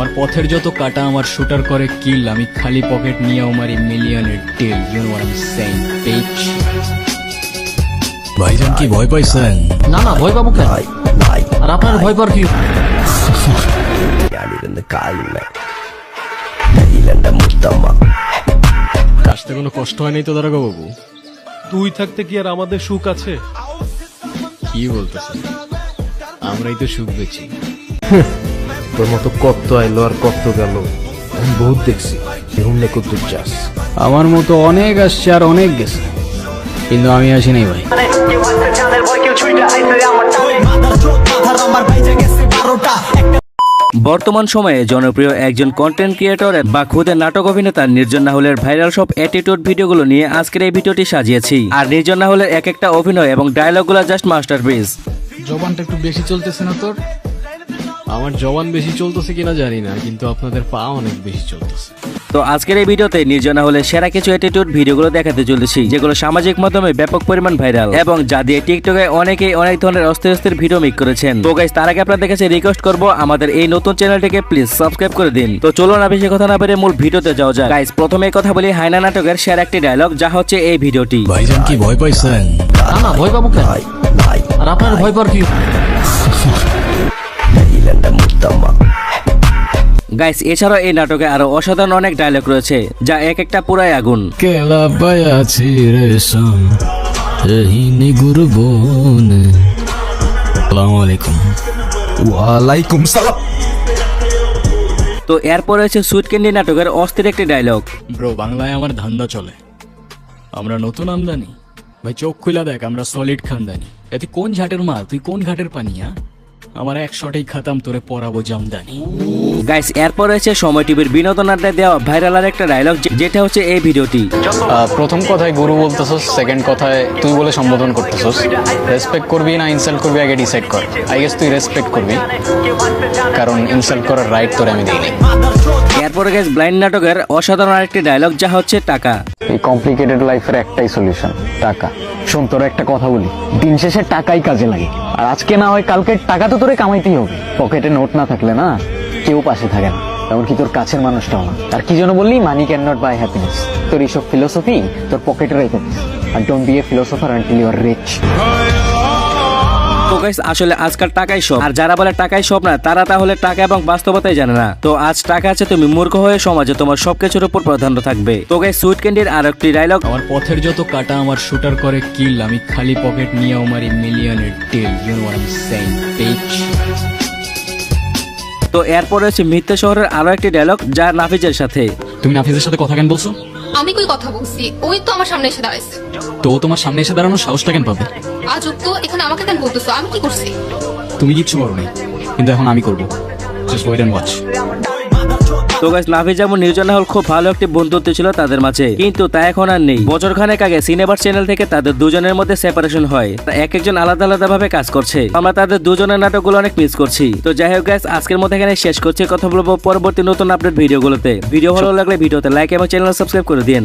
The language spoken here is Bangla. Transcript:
আমার পথের যত কাটা আমার শুটার করে কিল, আমি খালি পকেট নিয়ে মারি মিলিয়নের টেল। You know what I am saying bitch. ভাইজান কি ভয় পাইছেন? না না, ভয় পাবো কেন? আর আপনার ভয় পাওয়ার কি? আসতে কোনো কষ্ট হয়নি তো দারোগা বাবু? তুই থাকতে কি আর আমাদের সুখ আছে? কি বলতেছেন? আমরাই তো সুখ পেয়েছি। তোর মতো কত আইলো আর কত গেল, আমি বহুত দেখছি। এরুমনে কত চাস। আমার মতো অনেক আসছে আর অনেক গেছে, কিন্তু আমি আসি নাই ভাই। বর্তমান সময়ে জনপ্রিয় একজন কন্টেন্ট ক্রিয়েটর বা খুদে নাটক অভিনেতা নির্জন নাহুলের ভাইরাল সব অ্যাটিটিউড ভিডিওগুলো নিয়ে আজকের এই ভিডিওটি সাজিয়েছি। আর নির্জন নাহুলের এক একটা অভিনয় এবং ডায়লগগুলো জাস্ট মাস্টারপিস। জবানটা একটু বেশি চলতেছে না তোর? আমার জবান বেশি চলতেছে কিনা জানি না, কিন্তু আপনাদের পা অনেক বেশি চলতেছে। তো আজকের এই ভিডিওতে নির্জন নাহুলের সেরা কিছু অ্যাটিটিউড ভিডিওগুলো দেখাতে চলেছি, যেগুলো সামাজিক মাধ্যমে ব্যাপক পরিমাণ ভাইরাল এবং যা দিয়ে টিকটকে অনেকেই অনেক ধরনের অস্থির অস্থির ভিডিও মেক করেছেন। তো গাইস, তার আগে আপনাদের কাছে রিকোয়েস্ট করবো আমাদের এই নতুন চ্যানেলটিকে প্লিজ সাবস্ক্রাইব করে দিন। তো চলুন না বেশি কথা না বেরিয়ে মূল ভিডিওতে যাওয়া যাক। গাইস, প্রথমে কথা বলি হায়না নাটকের সেরা একটি ডায়লগ, যা হচ্ছে এই ভিডিওটি। ভাইজান কি ভয় পাইছেন? না না, ভয় পাবো কেন? আর আপনার ভয় পাওয়ার কি? গাইস, এছাড়াও এই নাটকে আরো অসাধারণ অনেক ডায়লগ রয়েছে, যা এক একটা পুরাই আগুন। কেলা পায়াছি রেশম এই নিগুরবন। আসসালামু আলাইকুম। ওয়ালাইকুম সালাম। তো এরপর রয়েছে সুইট ক্যান্ডি নাটকের অস্থির একটি ডায়লগ। ব্রো, বাংলায় আমার ধান্দা চলে, আমরা নতুন আমদানি। ভাই চোখ খুলে দেখ, আমরা সলিড খানদানি। এতে কোন ঝাটের মাল, তুই কোন ঘাটের পানি? আমার এক শটেই খাতাম, তোরে পরাবো জামদানি। গাইস, এরপর রয়েছে সময় টিভির বিনোদন আড্ডায় দেওয়া ভাইরাল আর একটা ডায়লগ, যেটা হচ্ছে এই ভিডিওটি। প্রথম কথায় গুরু বলতেছস, সেকেন্ড কথায় তুই বলে সম্বোধন করতেছস। রেসপেক্ট করবি না ইনসাল্ট করবি আগে ডিসাইড কর। আই গেস তুই রেসপেক্ট করবি, কারণ ইনসাল্ট করার রাইট তোরে আমি দিইনি। এরপরে গাইস ব্লাইন্ড নাটকের অসাধারণ আরেকটি ডায়লগ, যা হচ্ছে টাকা। এই কমপ্লিকেটেড লাইফের একটাই সলিউশন, টাকা। শোন, তোর একটা কথা বলি, দিন শেষে টাকাই কাজে লাগে। আর আজকে না হয় কালকে টাকা তো তোরে কামাইতেই হবে। পকেটে নোট না থাকলে না কেউ পাশে থাকে না, এমনকি তোর কাছের মানুষটাও না। আর কি যেন বললি, money can not buy happiness. তোর এইসব ফিলোসফি তোর পকেটে রেখে দিস। আর don't be a philosopher until you are rich. তো গাইস, আসলে আজকাল টাকাই সব, আর যারা বলে টাকাই সব না, তারা তাহলে টাকা এবং বাস্তবতাই জানে না। তো আজ টাকা আছে, তুমি মূর্খ হয়ে সমাজে তোমার সবকিছুর উপর প্রাধান্য থাকবে। তো গাইস, সুইট ক্যান্ডির আর একটি ডায়লগ। আমার পথের যত কাটা আমার শুটার করে কিল, আমি খালি পকেট নিয়ে মারি মিলিয়নের টেল। You know what I am saying bitch. তো এরপর রয়েছে মিথ্যা শহরের আরো একটি ডায়লগ, যা নাফিজের সাথে। তুমি নাফিজের সাথে কথা কেন বলছো? আমি কই কথা বলছি? ওই তো আমার সামনে এসে দাঁড়াইছে। তো ও তোমার সামনে এসে দাঁড়ানোর সাহসটা কেন পাবে? আজব তো, এখানে আমাকে কেন বলতেছো? আমি কি করছি? তুমি কিচ্ছু করো নাই, কিন্তু এখন আমি করবো। Just wait and watch. তো গাইস, নাফিজ এবং নির্জন নাহুল খুব ভালো একটি বন্ধুত্ব ছিল তাদের মাঝে, কিন্তু তা এখন আর নেই। বছর খানেক আগে সিনেমার চ্যানেল থেকে তাদের দুজনের মধ্যে সেপারেশন হয়। এক একজন আলাদা আলাদা ভাবে কাজ করছে। আমরা তাদের দুজনের নাটকগুলো অনেক মিস করছি। তো যাই হোক গাইস, আজকের মধ্যে এখানে শেষ করছি। কথা বলবো পরবর্তী নতুন আপডেট ভিডিওগুলোতে। ভিডিও ভালো লাগলে ভিডিওতে লাইক এবং চ্যানেল সাবস্ক্রাইব করে দিন।